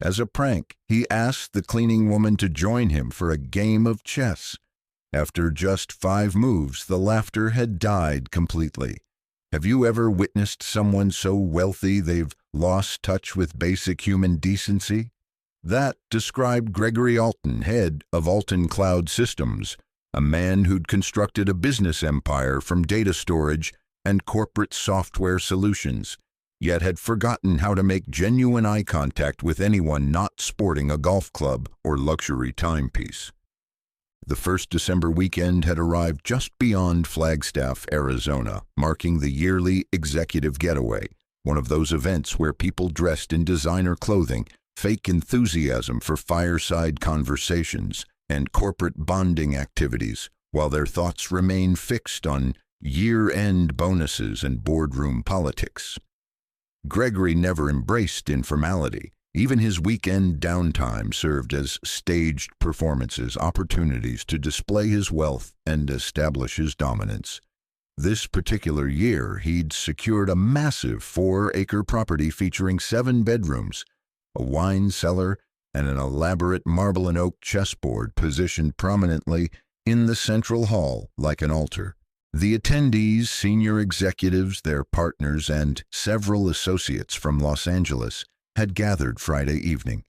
As a prank, he asked the cleaning woman to join him for a game of chess. After just 5 moves, the laughter had died completely. Have you ever witnessed someone so wealthy they've lost touch with basic human decency? That described Gregory Alton, head of Alton Cloud Systems, a man who'd constructed a business empire from data storage and corporate software solutions, yet had forgotten how to make genuine eye contact with anyone not sporting a golf club or luxury timepiece. The first December weekend had arrived just beyond Flagstaff, Arizona, marking the yearly executive getaway, one of those events where people dressed in designer clothing, fake enthusiasm for fireside conversations, and corporate bonding activities, while their thoughts remain fixed on year-end bonuses and boardroom politics. Gregory never embraced informality. Even his weekend downtime served as staged performances, opportunities to display his wealth and establish his dominance. This particular year, he'd secured a massive 4-acre property featuring 7 bedrooms, a wine cellar, and an elaborate marble and oak chessboard positioned prominently in the central hall like an altar. The attendees, senior executives, their partners, and several associates from Los Angeles had gathered Friday evening.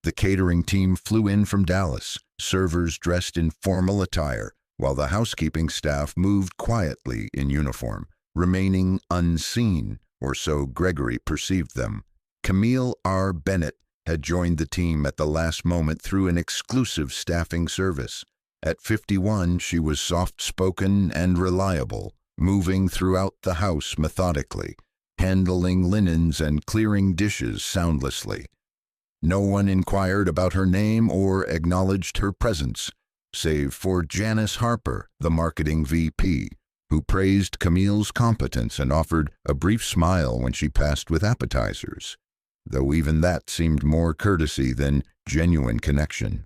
The catering team flew in from Dallas, servers dressed in formal attire, while the housekeeping staff moved quietly in uniform, remaining unseen, or so Gregory perceived them. Camille R. Bennett had joined the team at the last moment through an exclusive staffing service. At 51, she was soft-spoken and reliable, moving throughout the house methodically, handling linens and clearing dishes soundlessly. No one inquired about her name or acknowledged her presence, save for Janice Harper, the marketing VP, who praised Camille's competence and offered a brief smile when she passed with appetizers, though even that seemed more courtesy than genuine connection.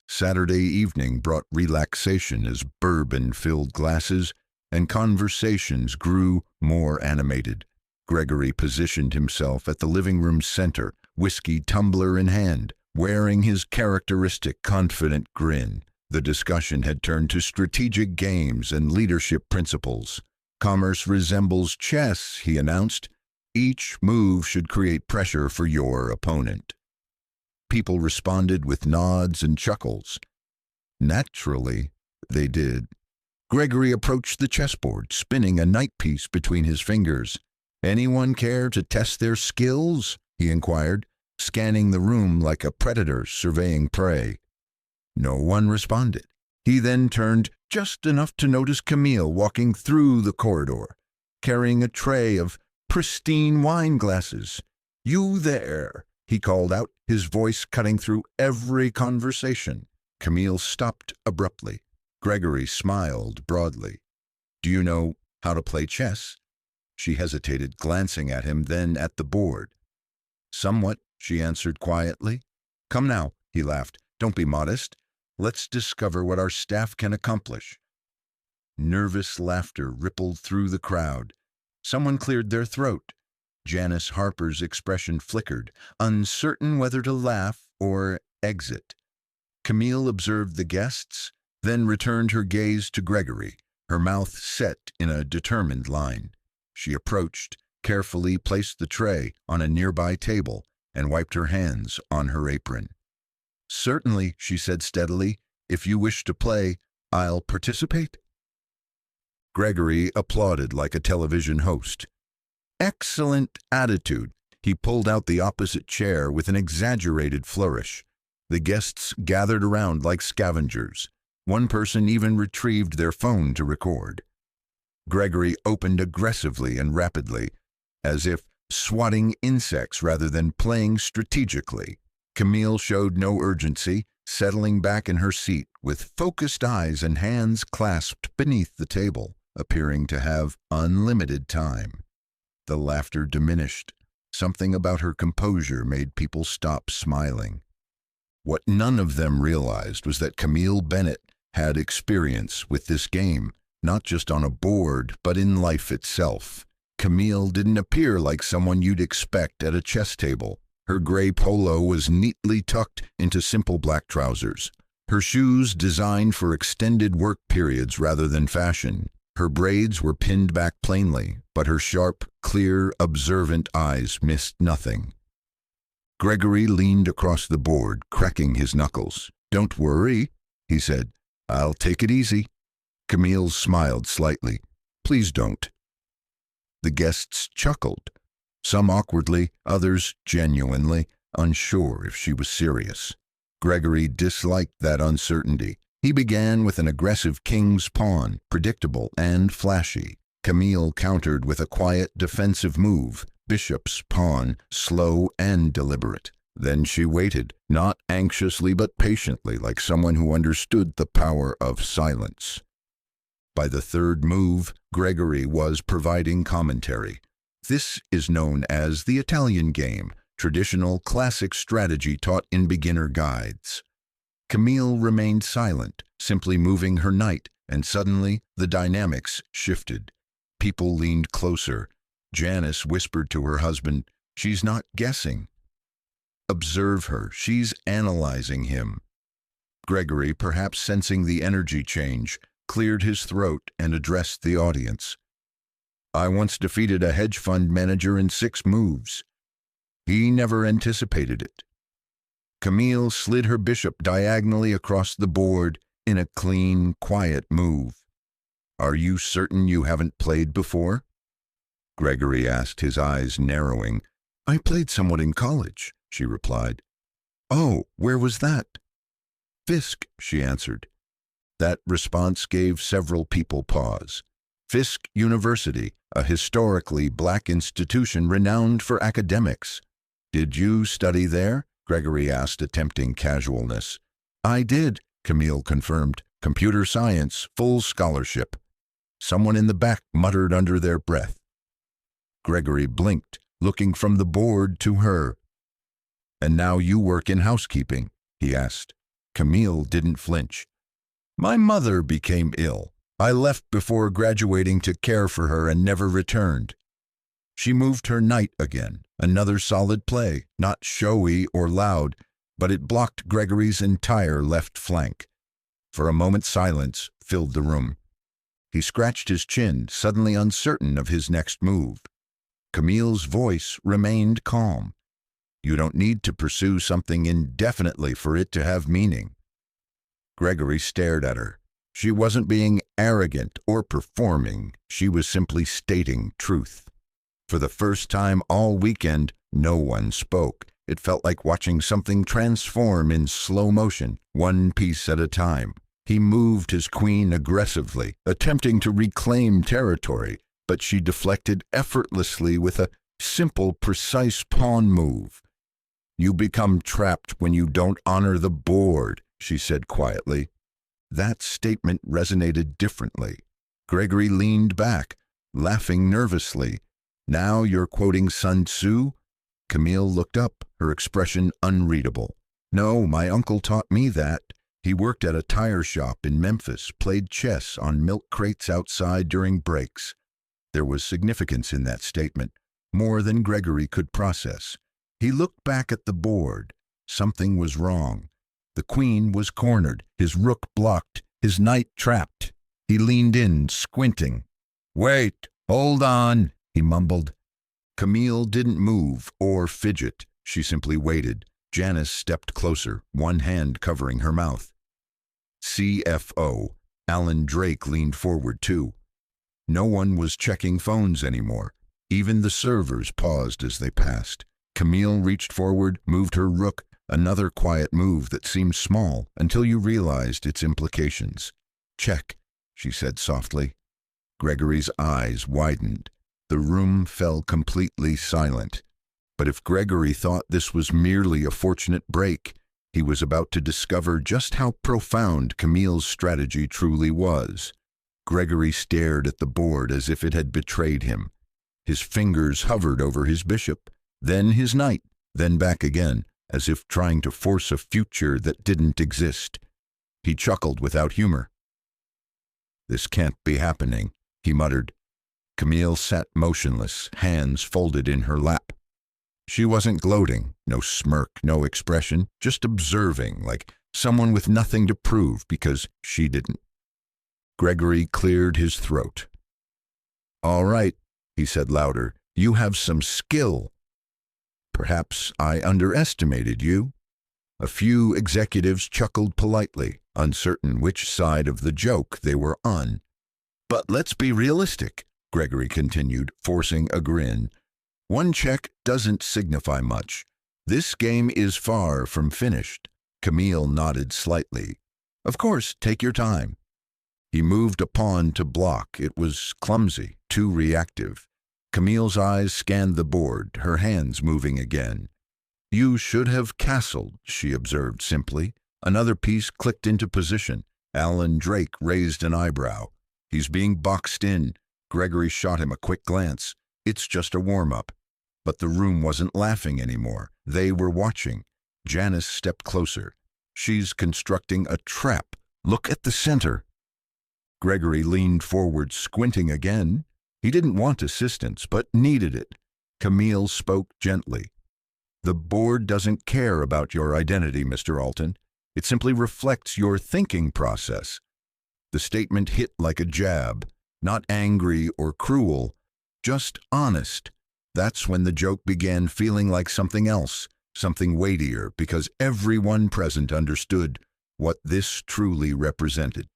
Saturday evening brought relaxation as bourbon-filled glasses and conversations grew more animated. Gregory positioned himself at the living room center, whiskey tumbler in hand, wearing his characteristic confident grin. The discussion had turned to strategic games and leadership principles. Commerce resembles chess, he announced. Each move should create pressure for your opponent. People responded with nods and chuckles. Naturally, they did. Gregory approached the chessboard, spinning a knight piece between his fingers. "Anyone care to test their skills?" he inquired, scanning the room like a predator surveying prey. No one responded. He then turned just enough to notice Camille walking through the corridor, carrying a tray of pristine wine glasses. "You there," he called out, his voice cutting through every conversation. Camille stopped abruptly. Gregory smiled broadly. "Do you know how to play chess?" She hesitated, glancing at him, then at the board. "Somewhat," she answered quietly. "Come now," he laughed. "Don't be modest. Let's discover what our staff can accomplish." Nervous laughter rippled through the crowd. Someone cleared their throat. Janice Harper's expression flickered, uncertain whether to laugh or exit. Camille observed the guests, then returned her gaze to Gregory, her mouth set in a determined line. She approached, carefully placed the tray on a nearby table, and wiped her hands on her apron. "Certainly," she said steadily. "If you wish to play, I'll participate." Gregory applauded like a television host. "Excellent attitude." He pulled out the opposite chair with an exaggerated flourish. The guests gathered around like scavengers. One person even retrieved their phone to record. Gregory opened aggressively and rapidly, as if swatting insects rather than playing strategically. Camille showed no urgency, settling back in her seat with focused eyes and hands clasped beneath the table, appearing to have unlimited time. The laughter diminished. Something about her composure made people stop smiling. What none of them realized was that Camille Bennett had experience with this game, not just on a board, but in life itself. Camille didn't appear like someone you'd expect at a chess table. Her gray polo was neatly tucked into simple black trousers. Her shoes designed for extended work periods rather than fashion. Her braids were pinned back plainly, but her sharp, clear, observant eyes missed nothing. Gregory leaned across the board, cracking his knuckles. "Don't worry," he said. "I'll take it easy." Camille smiled slightly. "Please don't." The guests chuckled, some awkwardly, others genuinely, unsure if she was serious. Gregory disliked that uncertainty. He began with an aggressive king's pawn, predictable and flashy. Camille countered with a quiet defensive move, bishop's pawn, slow and deliberate. Then she waited, not anxiously but patiently, like someone who understood the power of silence. By the third move, Gregory was providing commentary. This is known as the Italian game, traditional classic strategy taught in beginner guides. Camille remained silent, simply moving her knight, and suddenly the dynamics shifted. People leaned closer. Janice whispered to her husband, "She's not guessing. Observe her, she's analyzing him." Gregory, perhaps sensing the energy change, cleared his throat and addressed the audience. "I once defeated a hedge fund manager in 6 moves. He never anticipated it." Camille slid her bishop diagonally across the board in a clean, quiet move. "Are you certain you haven't played before?" Gregory asked, his eyes narrowing. "I played somewhat in college," she replied. "Oh, where was that?" "Fisk," she answered. That response gave several people pause. Fisk University, a historically black institution renowned for academics. "Did you study there?" Gregory asked, attempting casualness. "I did," Camille confirmed. "Computer science, full scholarship." Someone in the back muttered under their breath. Gregory blinked, looking from the board to her. "And now you work in housekeeping?" he asked. Camille didn't flinch. "My mother became ill. I left before graduating to care for her and never returned." She moved her knight again, another solid play, not showy or loud, but it blocked Gregory's entire left flank. For a moment silence filled the room. He scratched his chin, suddenly uncertain of his next move. Camille's voice remained calm. "You don't need to pursue something indefinitely for it to have meaning." Gregory stared at her. She wasn't being arrogant or performing. She was simply stating truth. For the first time all weekend, no one spoke. It felt like watching something transform in slow motion, one piece at a time. He moved his queen aggressively, attempting to reclaim territory, but she deflected effortlessly with a simple, precise pawn move. "You become trapped when you don't honor the board," she said quietly. That statement resonated differently. Gregory leaned back, laughing nervously. "Now you're quoting Sun Tzu?" Camille looked up, her expression unreadable. "No, my uncle taught me that. He worked at a tire shop in Memphis, played chess on milk crates outside during breaks." There was significance in that statement, more than Gregory could process. He looked back at the board. Something was wrong. The queen was cornered, his rook blocked, his knight trapped. He leaned in, squinting. "Wait, hold on," he mumbled. Camille didn't move or fidget. She simply waited. Janice stepped closer, one hand covering her mouth. CFO. Alan Drake leaned forward too. No one was checking phones anymore. Even the servers paused as they passed. Camille reached forward, moved her rook, another quiet move that seemed small until you realized its implications. "Check," she said softly. Gregory's eyes widened. The room fell completely silent. But if Gregory thought this was merely a fortunate break, he was about to discover just how profound Camille's strategy truly was. Gregory stared at the board as if it had betrayed him. His fingers hovered over his bishop, then his knight, then back again, as if trying to force a future that didn't exist. He chuckled without humor. "This can't be happening," he muttered. Camille sat motionless, hands folded in her lap. She wasn't gloating, no smirk, no expression, just observing, like someone with nothing to prove because she didn't. Gregory cleared his throat. "All right," he said louder, "you have some skill. Perhaps I underestimated you." A few executives chuckled politely, uncertain which side of the joke they were on. "But let's be realistic," Gregory continued, forcing a grin. "One check doesn't signify much. This game is far from finished." Camille nodded slightly. "Of course, take your time." He moved a pawn to block. It was clumsy, too reactive. Camille's eyes scanned the board, her hands moving again. "You should have castled," she observed simply. Another piece clicked into position. Alan Drake raised an eyebrow. "He's being boxed in." Gregory shot him a quick glance. "It's just a warm-up." But the room wasn't laughing anymore. They were watching. Janice stepped closer. "She's constructing a trap. Look at the center." Gregory leaned forward, squinting again. He didn't want assistance, but needed it. Camille spoke gently. "The board doesn't care about your identity, Mr. Alton. It simply reflects your thinking process." The statement hit like a jab, not angry or cruel, just honest. That's when the joke began feeling like something else, something weightier, because everyone present understood what this truly represented.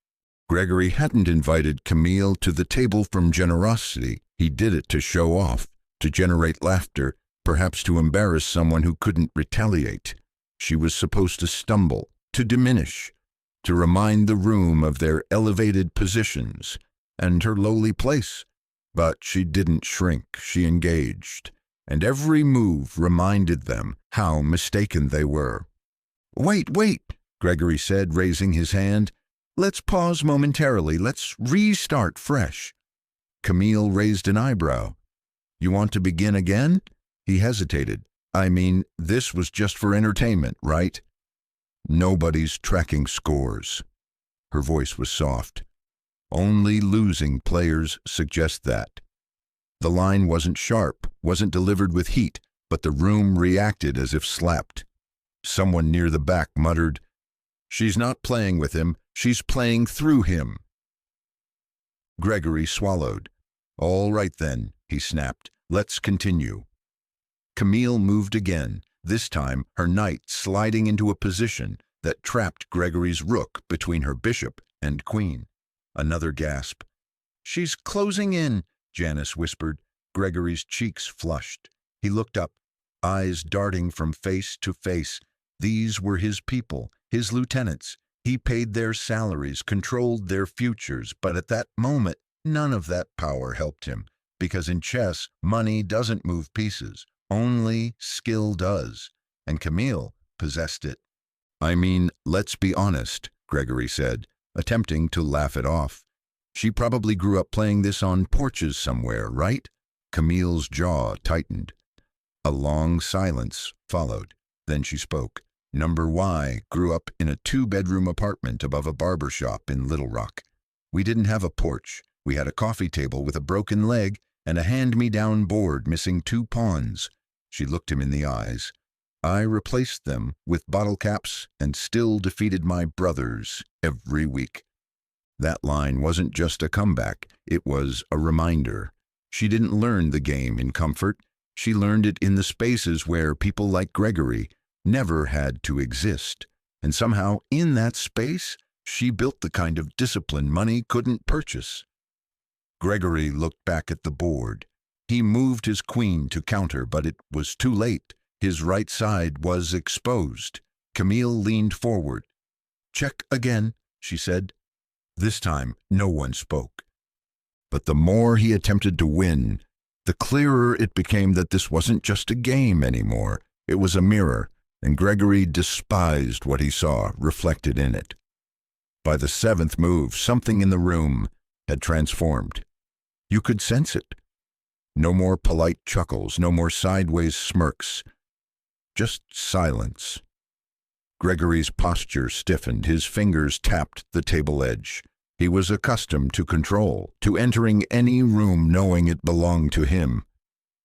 Gregory hadn't invited Camille to the table from generosity. He did it to show off, to generate laughter, perhaps to embarrass someone who couldn't retaliate. She was supposed to stumble, to diminish, to remind the room of their elevated positions and her lowly place. But she didn't shrink, she engaged, and every move reminded them how mistaken they were. "Wait, Gregory said, raising his hand. "Let's pause momentarily. Let's restart fresh." Camille raised an eyebrow. "You want to begin again?" He hesitated. "I mean, this was just for entertainment, right?" "Nobody's tracking scores." Her voice was soft. "Only losing players suggest that." The line wasn't sharp, wasn't delivered with heat, but the room reacted as if slapped. Someone near the back muttered, "She's not playing with him, she's playing through him." Gregory swallowed. "All right then," he snapped. "Let's continue." Camille moved again, this time her knight sliding into a position that trapped Gregory's rook between her bishop and queen. Another gasp. "She's closing in," Janice whispered. Gregory's cheeks flushed. He looked up, eyes darting from face to face. These were his people, his lieutenants. He paid their salaries, controlled their futures, but at that moment, none of that power helped him, because in chess, money doesn't move pieces. Only skill does, and Camille possessed it. "I mean, let's be honest," Gregory said, attempting to laugh it off. "She probably grew up playing this on porches somewhere, right?" Camille's jaw tightened. A long silence followed. Then she spoke. "Number Y grew up in a 2-bedroom apartment above a barber shop in Little Rock. We didn't have a porch. We had a coffee table with a broken leg and a hand-me-down board missing 2 pawns." She looked him in the eyes. "I replaced them with bottle caps and still defeated my brothers every week." That line wasn't just a comeback, it was a reminder. She didn't learn the game in comfort. She learned it in the spaces where people like Gregory never had to exist. And somehow, in that space, she built the kind of discipline money couldn't purchase. Gregory looked back at the board. He moved his queen to counter, but it was too late. His right side was exposed. Camille leaned forward. "Check again," she said. This time, no one spoke. But the more he attempted to win, the clearer it became that this wasn't just a game anymore. It was a mirror, and Gregory despised what he saw reflected in it. By the 7th move, something in the room had transformed. You could sense it. No more polite chuckles, no more sideways smirks. Just silence. Gregory's posture stiffened, his fingers tapped the table edge. He was accustomed to control, to entering any room knowing it belonged to him.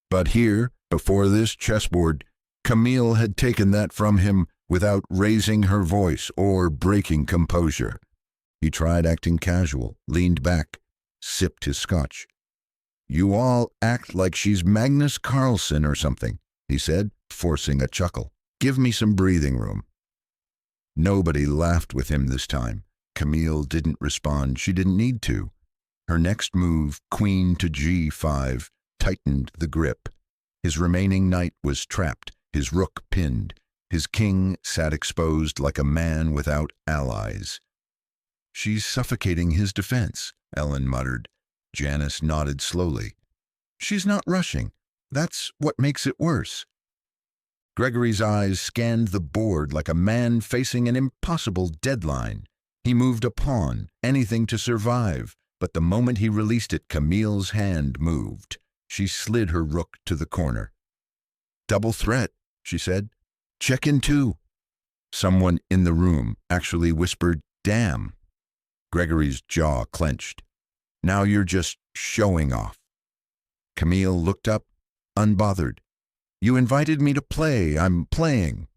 But here, Before this chessboard, Camille had taken that from him without raising her voice or breaking composure. He tried acting casual, leaned back, sipped his scotch. "You all act like she's Magnus Carlsen or something," he said, forcing a chuckle. "Give me some breathing room." Nobody laughed with him this time. Camille didn't respond. She didn't need to. Her next move, queen to g5, tightened the grip. His remaining knight was trapped, his rook pinned. His king sat exposed like a man without allies. "She's suffocating his defense," Ellen muttered. Janice nodded slowly. "She's not rushing. That's what makes it worse." Gregory's eyes scanned the board like a man facing an impossible deadline. He moved a pawn, anything to survive, but the moment he released it, Camille's hand moved. She slid her rook to the corner. "Double threat," she said. "Check in two." Someone in the room actually whispered, "Damn." Gregory's jaw clenched. "Now you're just showing off." Camille looked up, unbothered. "You invited me to play. I'm playing."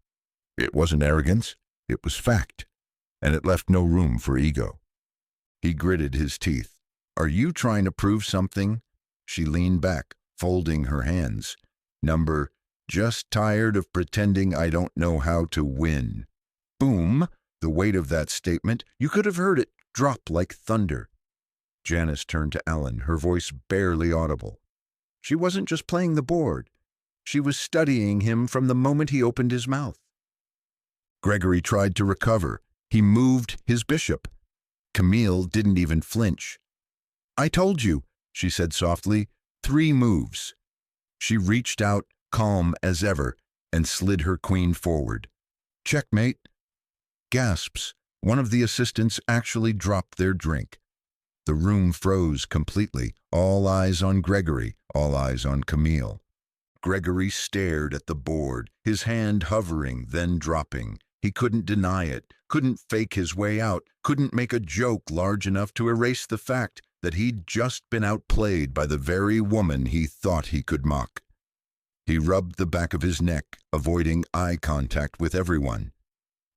It wasn't arrogance. It was fact, and it left no room for ego. He gritted his teeth. "Are you trying to prove something?" She leaned back, folding her hands. Number, "Just tired of pretending I don't know how to win." Boom! The weight of that statement, you could have heard it drop like thunder. Janice turned to Ellen, her voice barely audible. She wasn't just playing the board. She was studying him from the moment he opened his mouth. Gregory tried to recover. He moved his bishop. Camille didn't even flinch. "I told you," she said softly, "3 moves." She reached out, calm as ever, and slid her queen forward. "Checkmate." Gasps. One of the assistants actually dropped their drink. The room froze completely, all eyes on Gregory, all eyes on Camille. Gregory stared at the board, his hand hovering, then dropping. He couldn't deny it, couldn't fake his way out, couldn't make a joke large enough to erase the fact that he'd just been outplayed by the very woman he thought he could mock. He rubbed the back of his neck, avoiding eye contact with everyone.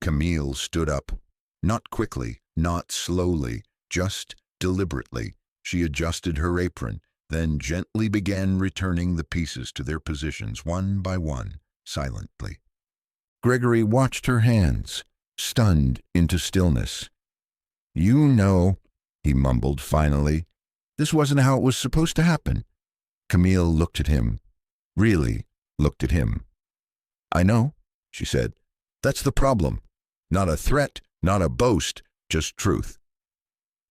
Camille stood up. Not quickly, not slowly, just deliberately. She adjusted her apron, then gently began returning the pieces to their positions one by one, silently. Gregory watched her hands, stunned into stillness. "You know," he mumbled finally, "this wasn't how it was supposed to happen." Camille looked at him, really looked at him. "I know," she said. "That's the problem. Not a threat, not a boast, just truth."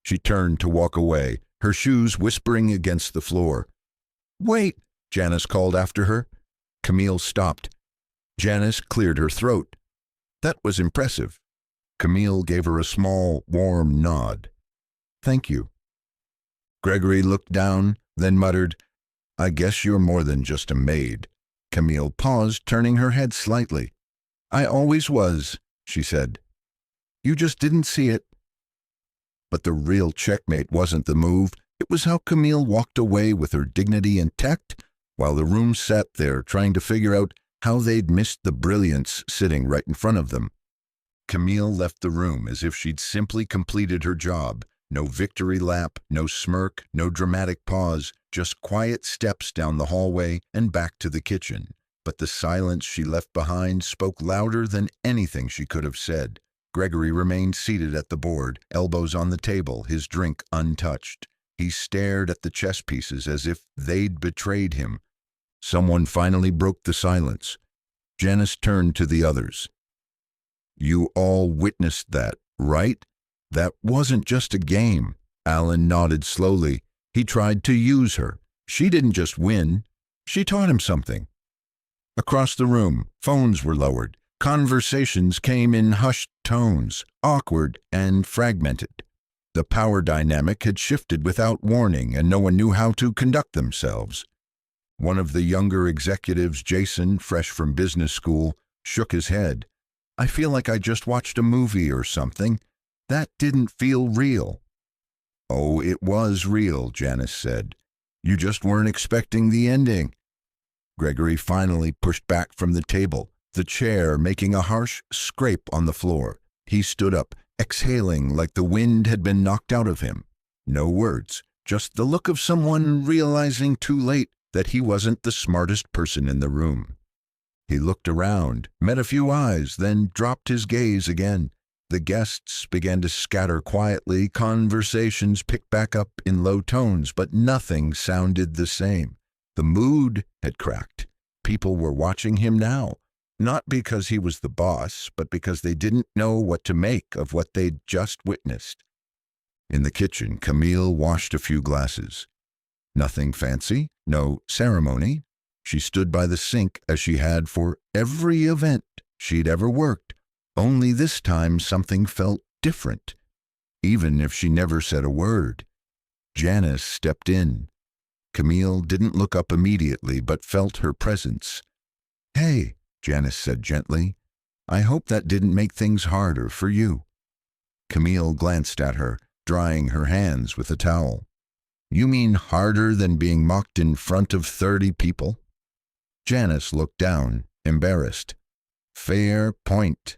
She turned to walk away, her shoes whispering against the floor. "Wait," Janice called after her. Camille stopped. Janice cleared her throat. That was impressive. Camille gave her a small, warm nod. "Thank you." Gregory looked down, then muttered, "I guess you're more than just a maid." Camille paused, turning her head slightly. "I always was," she said. "You just didn't see it." But the real checkmate wasn't the move. It was how Camille walked away with her dignity intact, while the room sat there trying to figure out how they'd missed the brilliance sitting right in front of them. Camille left the room as if she'd simply completed her job. No victory lap, no smirk, no dramatic pause, just quiet steps down the hallway and back to the kitchen. But the silence she left behind spoke louder than anything she could have said. Gregory remained seated at the board, elbows on the table, his drink untouched. He stared at the chess pieces as if they'd betrayed him. Someone finally broke the silence. Janice turned to the others. "You all witnessed that, right? That wasn't just a game." Alan nodded slowly. "He tried to use her. She didn't just win. She taught him something." Across the room, phones were lowered. Conversations came in hushed tones, awkward and fragmented. The power dynamic had shifted without warning, and no one knew how to conduct themselves. One of the younger executives, Jason, fresh from business school, shook his head. "I feel like I just watched a movie or something. That didn't feel real." "Oh, it was real," Janice said. "You just weren't expecting the ending." Gregory finally pushed back from the table, the chair making a harsh scrape on the floor. He stood up, exhaling like the wind had been knocked out of him. No words, just the look of someone realizing too late that he wasn't the smartest person in the room. He looked around, met a few eyes, then dropped his gaze again. The guests began to scatter quietly, conversations picked back up in low tones, but nothing sounded the same. The mood had cracked. People were watching him now, not because he was the boss, but because they didn't know what to make of what they'd just witnessed. In the kitchen, Camille washed a few glasses. Nothing fancy, no ceremony. She stood by the sink as she had for every event she'd ever worked, only this time something felt different, even if she never said a word. Janice stepped in. Camille didn't look up immediately, but felt her presence. "Hey," Janice said gently, "I hope that didn't make things harder for you." Camille glanced at her, drying her hands with a towel. "You mean harder than being mocked in front of 30 people? Janice looked down, embarrassed. "Fair point."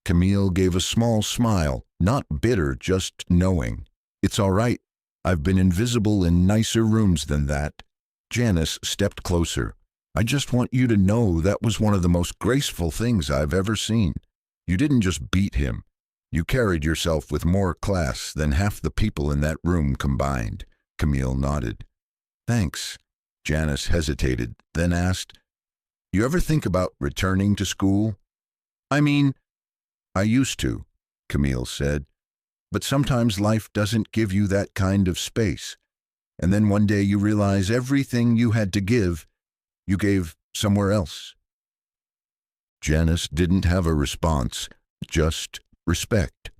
Camille gave a small smile, not bitter, just knowing. "It's all right. I've been invisible in nicer rooms than that." Janice stepped closer. "I just want you to know that was one of the most graceful things I've ever seen. You didn't just beat him. You carried yourself with more class than half the people in that room combined." Camille nodded. "Thanks." Janice hesitated, then asked, "You ever think about returning to school?" "I mean, I used to," Camille said. "But sometimes life doesn't give you that kind of space. And then one day you realize everything you had to give, you gave somewhere else." Janice didn't have a response, just respect.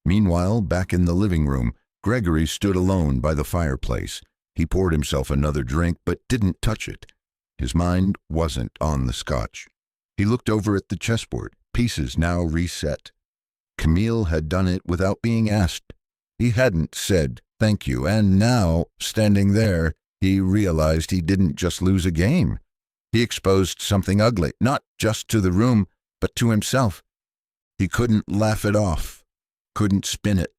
Meanwhile, back in the living room, Gregory stood alone by the fireplace. He poured himself another drink, but didn't touch it. His mind wasn't on the scotch. He looked over at the chessboard, pieces now reset. Camille had done it without being asked. He hadn't said thank you, and now, standing there, he realized he didn't just lose a game. He exposed something ugly, not just to the room, but to himself. He couldn't laugh it off, couldn't spin it.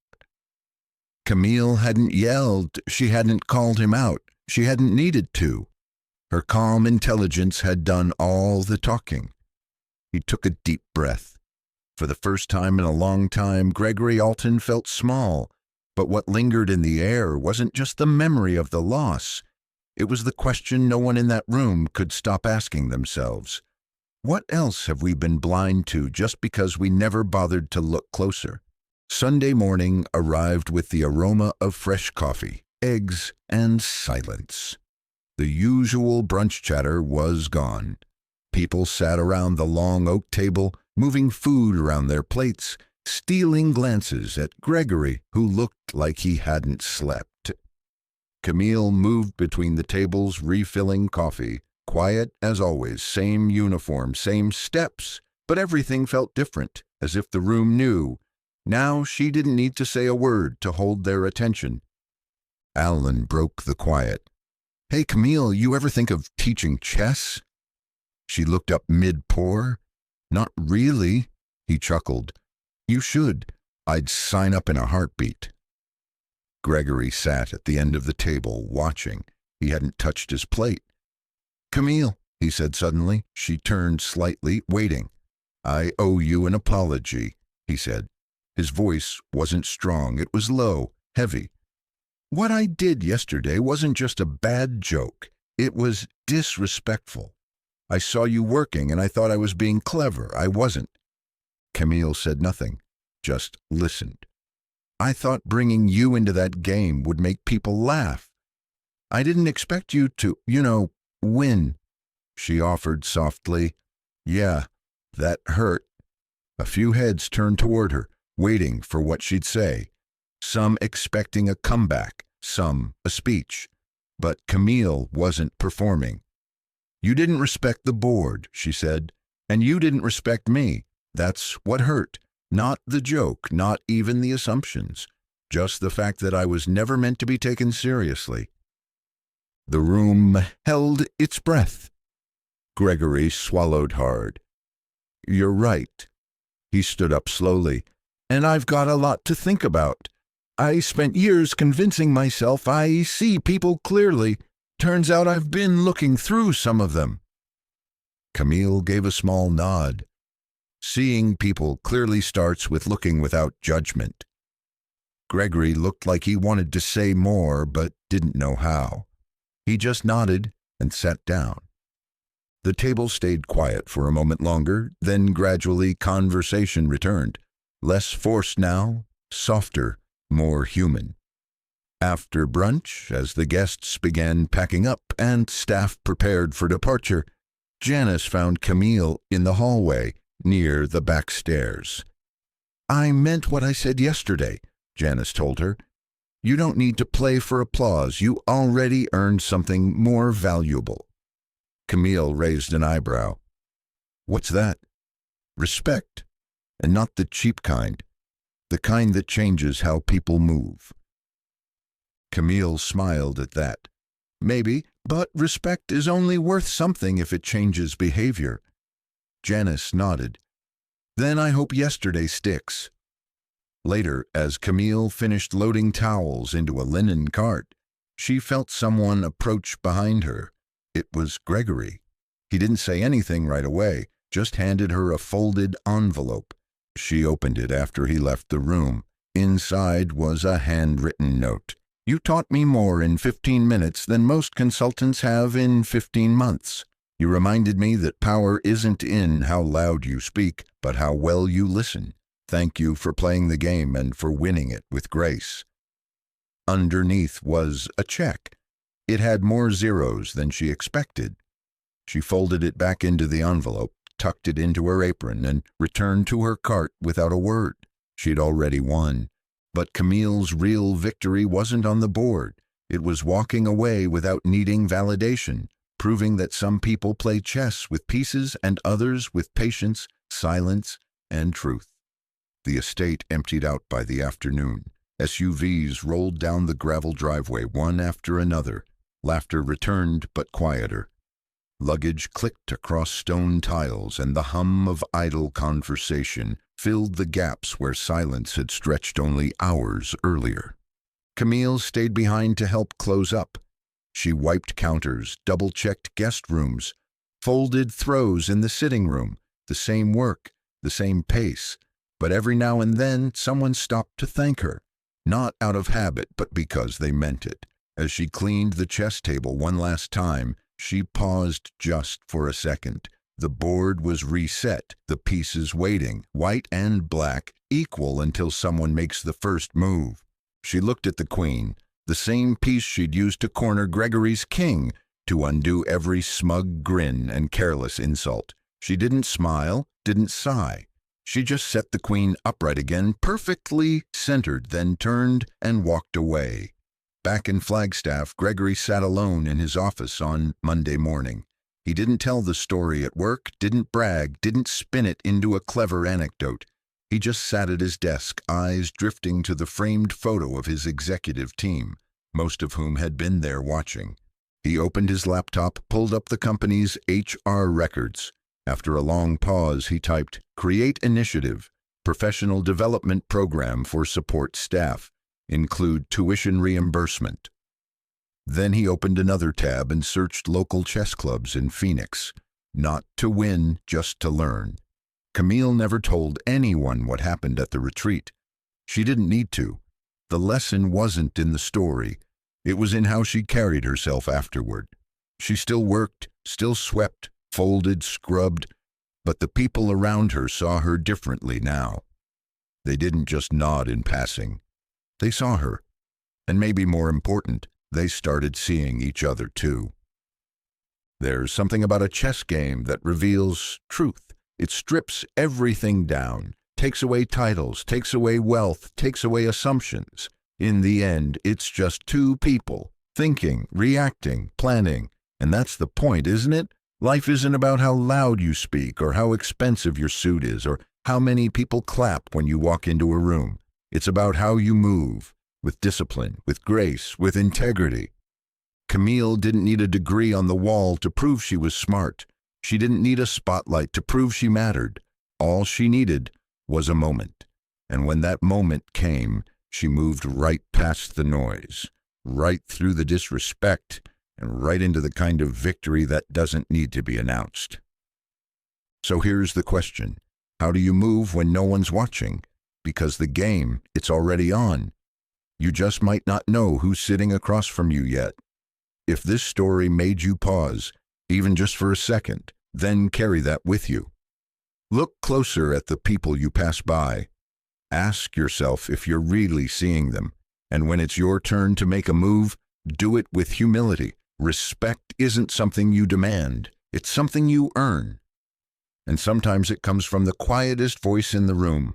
Camille hadn't yelled, she hadn't called him out, she hadn't needed to. Her calm intelligence had done all the talking. He took a deep breath. For the first time in a long time, Gregory Alton felt small, but what lingered in the air wasn't just the memory of the loss. It was the question no one in that room could stop asking themselves. What else have we been blind to just because we never bothered to look closer? Sunday morning arrived with the aroma of fresh coffee, eggs, and silence. The usual brunch chatter was gone. People sat around the long oak table, moving food around their plates, stealing glances at Gregory, who looked like he hadn't slept. Camille moved between the tables, refilling coffee. Quiet as always, same uniform, same steps, but everything felt different, as if the room knew. Now she didn't need to say a word to hold their attention. Alan broke the quiet. "Hey, Camille, you ever think of teaching chess?" She looked up mid-pour. "Not really," he chuckled. "You should. I'd sign up in a heartbeat." Gregory sat at the end of the table, watching. He hadn't touched his plate. "Camille," he said suddenly. She turned slightly, waiting. "I owe you an apology," he said. His voice wasn't strong. It was low, heavy. "What I did yesterday wasn't just a bad joke. It was disrespectful. I saw you working and I thought I was being clever. I wasn't." Camille said nothing, just listened. "I thought bringing you into that game would make people laugh. I didn't expect you to, win," she offered softly. "Yeah, that hurt." A few heads turned toward her, waiting for what she'd say. Some expecting a comeback, some a speech. But Camille wasn't performing. "You didn't respect the board," she said, "and you didn't respect me. That's what hurt. Not the joke, not even the assumptions. Just the fact that I was never meant to be taken seriously." The room held its breath. Gregory swallowed hard. You're right. He stood up slowly. And I've got a lot to think about. I spent years convincing myself I see people clearly. Turns out I've been looking through some of them. Camille gave a small nod. Seeing people clearly starts with looking without judgment. Gregory looked like he wanted to say more, but didn't know how. He just nodded and sat down. The table stayed quiet for a moment longer, then gradually conversation returned. Less forced now, softer, more human. After brunch, as the guests began packing up and staff prepared for departure, Janice found Camille in the hallway near the back stairs. I meant what I said yesterday, Janice told her. You don't need to play for applause. You already earned something more valuable. Camille raised an eyebrow. What's that? Respect. And not the cheap kind. The kind that changes how people move. Camille smiled at that. Maybe, but respect is only worth something if it changes behavior. Janice nodded. Then I hope yesterday sticks. Later, as Camille finished loading towels into a linen cart, she felt someone approach behind her. It was Gregory. He didn't say anything right away, just handed her a folded envelope. She opened it after he left the room. Inside was a handwritten note. You taught me more in 15 minutes than most consultants have in 15 months. You reminded me that power isn't in how loud you speak, but how well you listen. Thank you for playing the game and for winning it with grace. Underneath was a check. It had more zeros than she expected. She folded it back into the envelope, tucked it into her apron, and returned to her cart without a word. She'd already won. But Camille's real victory wasn't on the board. It was walking away without needing validation, proving that some people play chess with pieces and others with patience, silence, and truth. The estate emptied out by the afternoon. SUVs rolled down the gravel driveway one after another. Laughter returned, but quieter. Luggage clicked across stone tiles, and the hum of idle conversation filled the gaps where silence had stretched only hours earlier. Camille stayed behind to help close up. She wiped counters, double-checked guest rooms, folded throws in the sitting room, the same work, the same pace. But every now and then someone stopped to thank her, not out of habit, but because they meant it. As she cleaned the chess table one last time, she paused just for a second. The board was reset, the pieces waiting, white and black, equal until someone makes the first move. She looked at the queen, the same piece she'd used to corner Gregory's king, to undo every smug grin and careless insult. She didn't smile, didn't sigh. She just set the queen upright again, perfectly centered, then turned and walked away. Back in Flagstaff, Gregory sat alone in his office on Monday morning. He didn't tell the story at work, didn't brag, didn't spin it into a clever anecdote. He just sat at his desk, eyes drifting to the framed photo of his executive team, most of whom had been there watching. He opened his laptop, pulled up the company's HR records. After a long pause, he typed, Create Initiative, Professional Development Program for Support Staff. Include tuition reimbursement. Then he opened another tab and searched local chess clubs in Phoenix. Not to win, just to learn. Camille never told anyone what happened at the retreat. She didn't need to. The lesson wasn't in the story. It was in how she carried herself afterward. She still worked, still swept, folded, scrubbed, but the people around her saw her differently now. They didn't just nod in passing. They saw her, and maybe more important, they started seeing each other too. There's something about a chess game that reveals truth. It strips everything down, takes away titles, takes away wealth, takes away assumptions. In the end, it's just two people, thinking, reacting, planning, and that's the point, isn't it? Life isn't about how loud you speak, or how expensive your suit is, or how many people clap when you walk into a room. It's about how you move, with discipline, with grace, with integrity. Camille didn't need a degree on the wall to prove she was smart. She didn't need a spotlight to prove she mattered. All she needed was a moment. And when that moment came, she moved right past the noise, right through the disrespect, and right into the kind of victory that doesn't need to be announced. So here's the question. How do you move when no one's watching? Because the game, it's already on. You just might not know who's sitting across from you yet. If this story made you pause, even just for a second, then carry that with you. Look closer at the people you pass by. Ask yourself if you're really seeing them. And when it's your turn to make a move, do it with humility. Respect isn't something you demand. It's something you earn. And sometimes it comes from the quietest voice in the room.